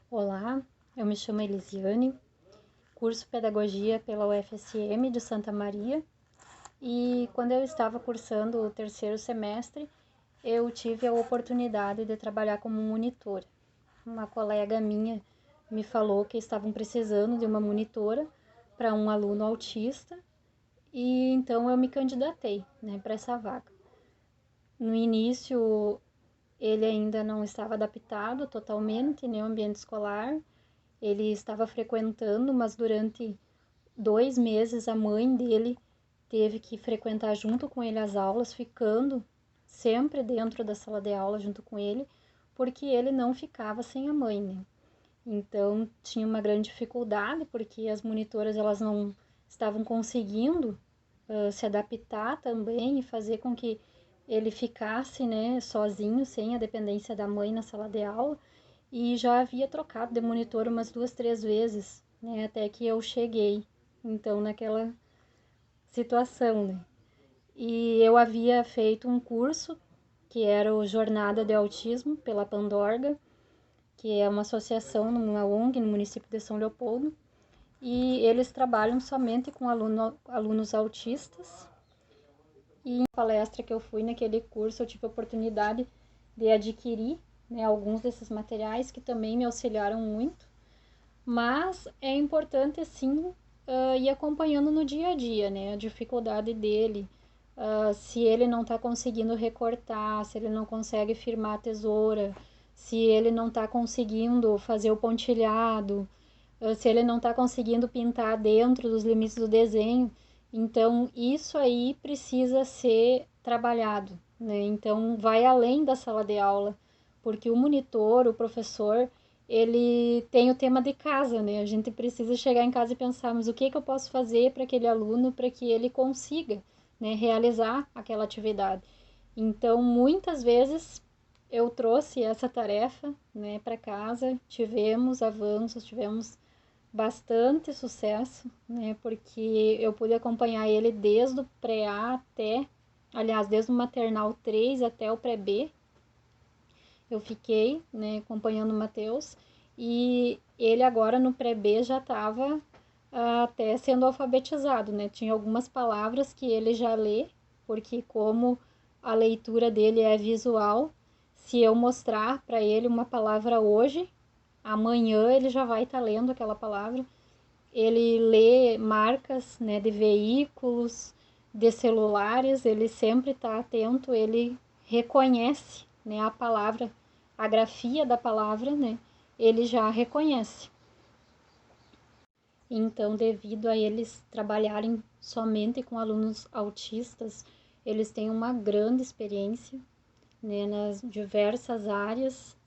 Olá, eu me chamo Elisiane, curso Pedagogia pela UFSM de Santa Maria e quando eu estava cursando o terceiro semestre, eu tive a oportunidade de trabalhar como monitora. Uma colega minha me falou que estavam precisando de uma monitora para um aluno autista e então eu me candidatei, para essa vaga. No início, ele ainda não estava adaptado totalmente, ao ambiente escolar. Ele estava frequentando, mas durante 2 meses a mãe dele teve que frequentar junto com ele as aulas, ficando sempre dentro da sala de aula junto com ele, porque ele não ficava sem a mãe, Então tinha uma grande dificuldade, porque as monitoras elas não estavam conseguindo se adaptar também e fazer com que ele ficasse, sozinho, sem a dependência da mãe na sala de aula. E já havia trocado de monitor umas 2, 3 vezes, até que eu cheguei, então, naquela situação, E eu havia feito um curso que era o Jornada de Autismo pela Pandorga, que é uma associação numa ONG no município de São Leopoldo, e eles trabalham somente com alunos autistas. E em palestra que eu fui naquele curso, eu tive a oportunidade de adquirir, alguns desses materiais que também me auxiliaram muito. Mas é importante, sim, ir acompanhando no dia a dia, a dificuldade dele. Se ele não está conseguindo recortar, se ele não consegue firmar a tesoura, se ele não está conseguindo fazer o pontilhado, se ele não está conseguindo pintar dentro dos limites do desenho. Então, isso aí precisa ser trabalhado, Então, vai além da sala de aula, porque o monitor, o professor, ele tem o tema de casa, A gente precisa chegar em casa e pensar, mas o que eu posso fazer para aquele aluno para que ele consiga, realizar aquela atividade. Então, muitas vezes eu trouxe essa tarefa, para casa, tivemos avanços, tivemos bastante sucesso, porque eu pude acompanhar ele desde o pré-A aliás, desde o maternal 3 até o pré-B. Eu fiquei, acompanhando o Matheus, e ele agora no pré-B já estava até sendo alfabetizado, Tinha algumas palavras que ele já lê, porque como a leitura dele é visual, se eu mostrar para ele uma palavra hoje, amanhã ele já vai estar lendo aquela palavra. Ele lê marcas, de veículos, de celulares, ele sempre está atento, ele reconhece, a palavra, a grafia da palavra, ele já reconhece. Então, devido a eles trabalharem somente com alunos autistas, eles têm uma grande experiência, nas diversas áreas,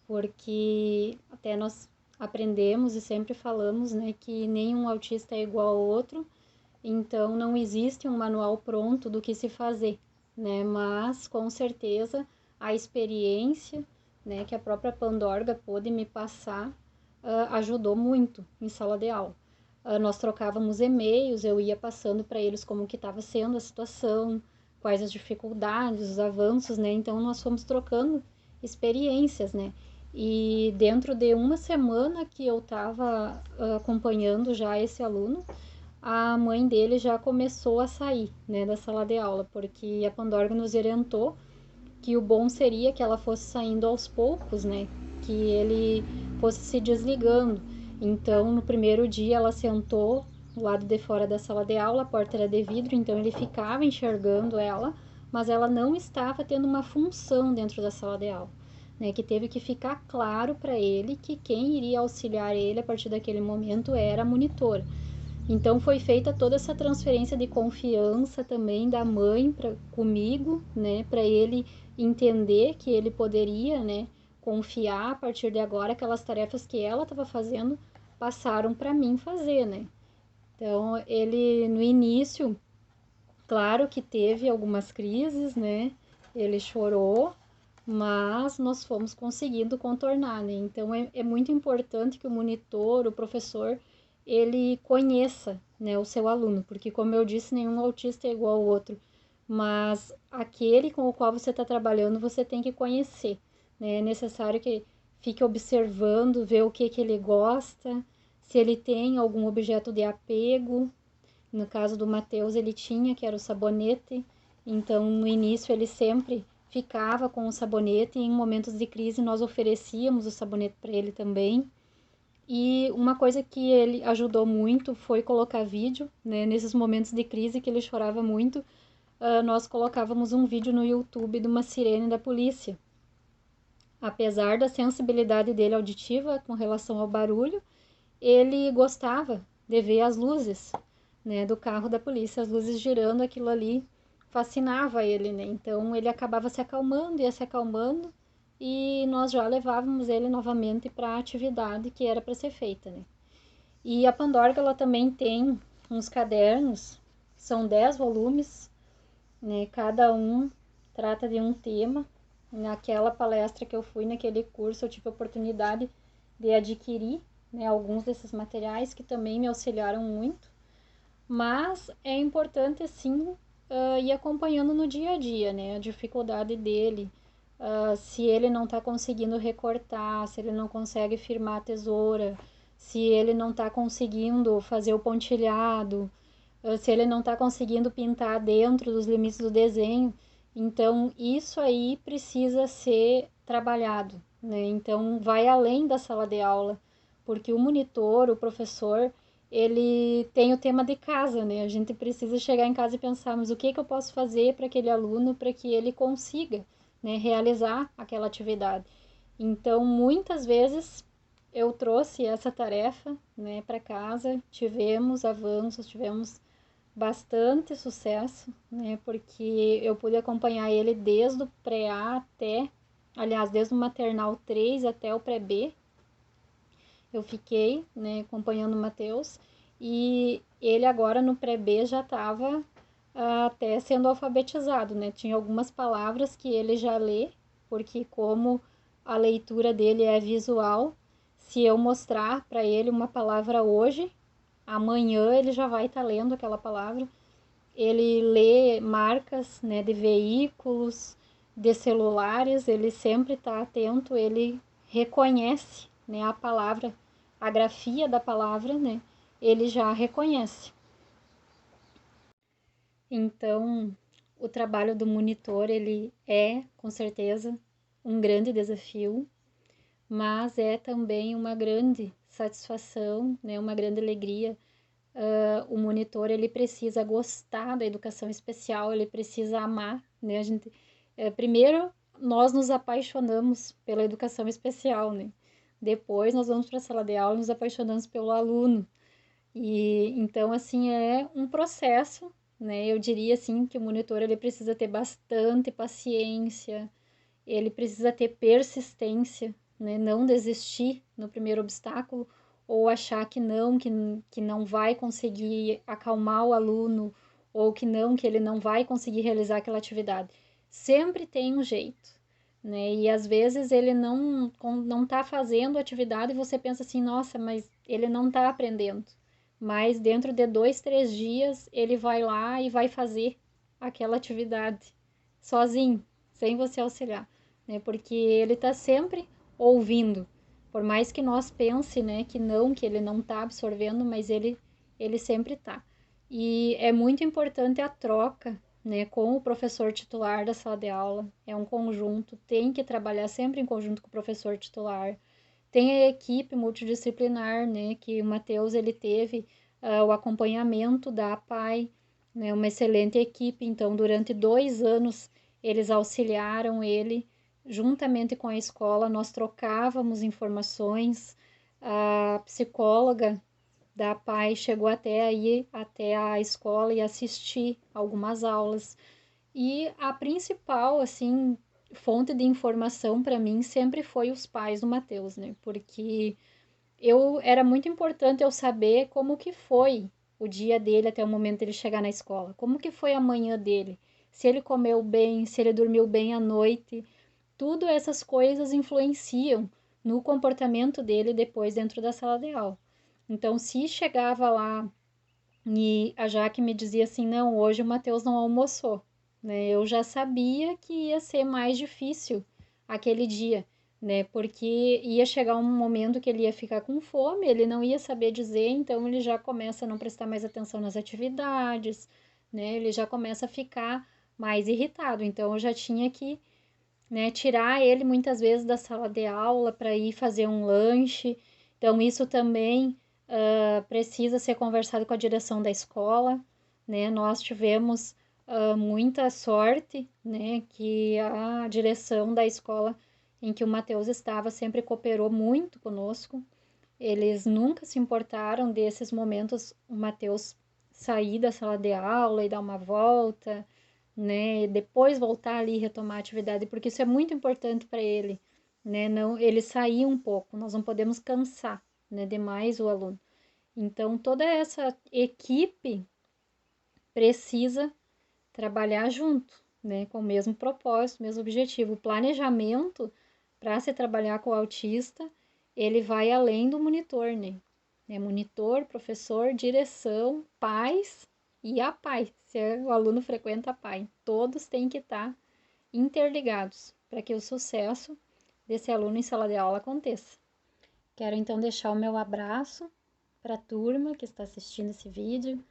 porque até nós aprendemos e sempre falamos, que nenhum autista é igual ao outro, então não existe um manual pronto do que se fazer, Mas com certeza a experiência, que a própria Pandorga pôde me passar, ajudou muito em sala de aula. Nós trocávamos e-mails, eu ia passando para eles como que estava sendo a situação, quais as dificuldades, os avanços, Então nós fomos trocando experiências, E dentro de uma semana que eu estava acompanhando já esse aluno, a mãe dele já começou a sair, da sala de aula, porque a Pandorga nos orientou que o bom seria que ela fosse saindo aos poucos, que ele fosse se desligando. Então, no primeiro dia, ela sentou do lado de fora da sala de aula, a porta era de vidro, então ele ficava enxergando ela, mas ela não estava tendo uma função dentro da sala de aula, que teve que ficar claro para ele que quem iria auxiliar ele a partir daquele momento era a monitora. Então foi feita toda essa transferência de confiança também da mãe comigo, para ele entender que ele poderia, confiar a partir de agora aquelas tarefas que ela estava fazendo passaram para mim fazer, Então ele no início, claro que teve algumas crises, Ele chorou, mas nós fomos conseguindo contornar, Então é muito importante que o monitor, o professor, ele conheça, o seu aluno, porque como eu disse, nenhum autista é igual ao outro, mas aquele com o qual você está trabalhando, você tem que conhecer, É necessário que fique observando, ver o que ele gosta, se ele tem algum objeto de apego. No caso do Matheus, ele tinha, que era o sabonete. Então, no início, ele sempre ficava com o sabonete e em momentos de crise nós oferecíamos o sabonete para ele também. E uma coisa que ele ajudou muito foi colocar vídeo, né? Nesses momentos de crise que ele chorava muito, nós colocávamos um vídeo no YouTube de uma sirene da polícia. Apesar da sensibilidade dele auditiva com relação ao barulho, ele gostava de ver as luzes, né, do carro da polícia, as luzes girando, aquilo ali fascinava ele, né? Então ele acabava se acalmando, ia se acalmando e nós já levávamos ele novamente para a atividade que era para ser feita, né? E a Pandorga, ela também tem uns cadernos, são 10 volumes, né? Cada um trata de um tema. Naquela palestra que eu fui, naquele curso, eu tive a oportunidade de adquirir, né, alguns desses materiais que também me auxiliaram muito. Mas é importante, sim, ir acompanhando no dia a dia, né? A dificuldade dele, se ele não está conseguindo recortar, se ele não consegue firmar a tesoura, se ele não está conseguindo fazer o pontilhado, se ele não está conseguindo pintar dentro dos limites do desenho. Então, isso aí precisa ser trabalhado, né? Então, vai além da sala de aula, porque o monitor, o professor, ele tem o tema de casa, né? A gente precisa chegar em casa e pensar, mas o que eu posso fazer para aquele aluno para que ele consiga, né, realizar aquela atividade. Então, muitas vezes eu trouxe essa tarefa, né, para casa, tivemos avanços, tivemos bastante sucesso, né, porque eu pude acompanhar ele desde o pré-A até, aliás, desde o maternal 3 até o pré-B. Eu fiquei, né, acompanhando o Matheus e ele agora no pré-B já estava até sendo alfabetizado, né? Tinha algumas palavras que ele já lê, porque como a leitura dele é visual, se eu mostrar para ele uma palavra hoje, amanhã ele já vai estar lendo aquela palavra. Ele lê marcas, né, de veículos, de celulares, ele sempre está atento, ele reconhece, né, a palavra, a grafia da palavra, né, ele já reconhece. Então, o trabalho do monitor, ele é, com certeza, um grande desafio, mas é também uma grande satisfação, né, uma grande alegria. O monitor, ele precisa gostar da educação especial, ele precisa amar, né? Primeiro, nós nos apaixonamos pela educação especial, né? Depois, nós vamos para a sala de aula e nos apaixonamos pelo aluno. E então, assim, é um processo, né? Eu diria, assim, que o monitor, ele precisa ter bastante paciência, ele precisa ter persistência, né? Não desistir no primeiro obstáculo ou achar que não vai conseguir acalmar o aluno ou que ele não vai conseguir realizar aquela atividade. Sempre tem um jeito, né? E às vezes ele não está fazendo a atividade e você pensa assim, nossa, mas ele não está aprendendo. Mas dentro de 2, 3 dias ele vai lá e vai fazer aquela atividade sozinho, sem você auxiliar, né? Porque ele está sempre ouvindo, por mais que nós pense, né, que ele não está absorvendo, mas ele sempre está. E é muito importante a troca, né, com o professor titular da sala de aula. É um conjunto, tem que trabalhar sempre em conjunto com o professor titular. Tem a equipe multidisciplinar, né, que o Matheus ele teve o acompanhamento da APAE, né, uma excelente equipe. Então, durante 2 anos, eles auxiliaram ele, juntamente com a escola, nós trocávamos informações. A psicóloga da APAE chegou até aí, até a escola e assistir algumas aulas. E a principal, assim, fonte de informação para mim sempre foi os pais do Matheus, né? Porque era muito importante eu saber como que foi o dia dele até o momento dele chegar na escola, como que foi a manhã dele, se ele comeu bem, se ele dormiu bem à noite, tudo essas coisas influenciam no comportamento dele depois dentro da sala de aula. Então, se chegava lá e a Jaque me dizia assim, não, hoje o Matheus não almoçou, né? Eu já sabia que ia ser mais difícil aquele dia, né? Porque ia chegar um momento que ele ia ficar com fome, ele não ia saber dizer, então ele já começa a não prestar mais atenção nas atividades, né? Ele já começa a ficar mais irritado. Então eu já tinha que, né, tirar ele muitas vezes da sala de aula para ir fazer um lanche. Então isso também precisa ser conversado com a direção da escola, né? Nós tivemos muita sorte, né, que a direção da escola em que o Matheus estava sempre cooperou muito conosco. Eles nunca se importaram desses momentos, o Matheus sair da sala de aula e dar uma volta, né, e depois voltar ali e retomar a atividade, porque isso é muito importante para ele, né, não, ele sair um pouco, nós não podemos cansar, né, demais o aluno. Então, toda essa equipe precisa trabalhar junto, né, com o mesmo propósito, mesmo objetivo. O planejamento para se trabalhar com o autista, ele vai além do monitor, né? É monitor, professor, direção, pais e a pai, se o aluno frequenta a pai. Todos têm que estar interligados para que o sucesso desse aluno em sala de aula aconteça. Quero então deixar o meu abraço para a turma que está assistindo esse vídeo,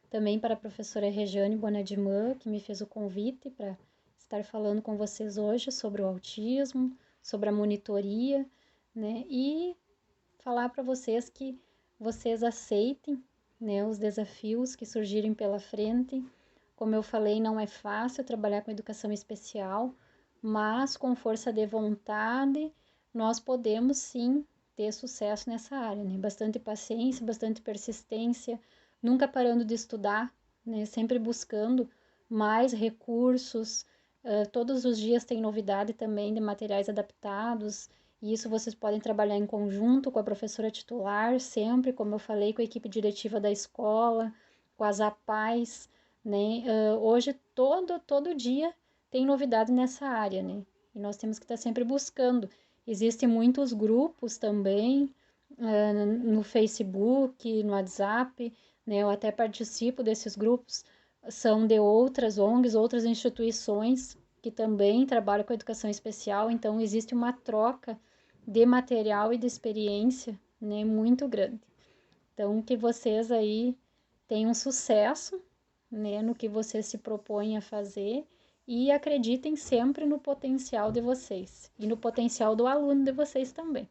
também para a professora Regiane Bonadimã, que me fez o convite para estar falando com vocês hoje sobre o autismo, sobre a monitoria, né? E falar para vocês que vocês aceitem, né, os desafios que surgirem pela frente. Como eu falei, não é fácil trabalhar com educação especial, mas com força de vontade, nós podemos sim ter sucesso nessa área, né? Bastante paciência, bastante persistência, nunca parando de estudar, né? Sempre buscando mais recursos. Todos os dias tem novidade também de materiais adaptados, e isso vocês podem trabalhar em conjunto com a professora titular, sempre, como eu falei, com a equipe diretiva da escola, com as APAES, né? Hoje, todo dia tem novidade nessa área, né? E nós temos que estar sempre buscando. Existem muitos grupos também, no Facebook, no WhatsApp, né? Eu até participo desses grupos, são de outras ONGs, outras instituições que também trabalham com educação especial, então existe uma troca de material e de experiência, né, muito grande. Então, que vocês aí tenham sucesso, né, no que vocês se propõem a fazer e acreditem sempre no potencial de vocês e no potencial do aluno de vocês também.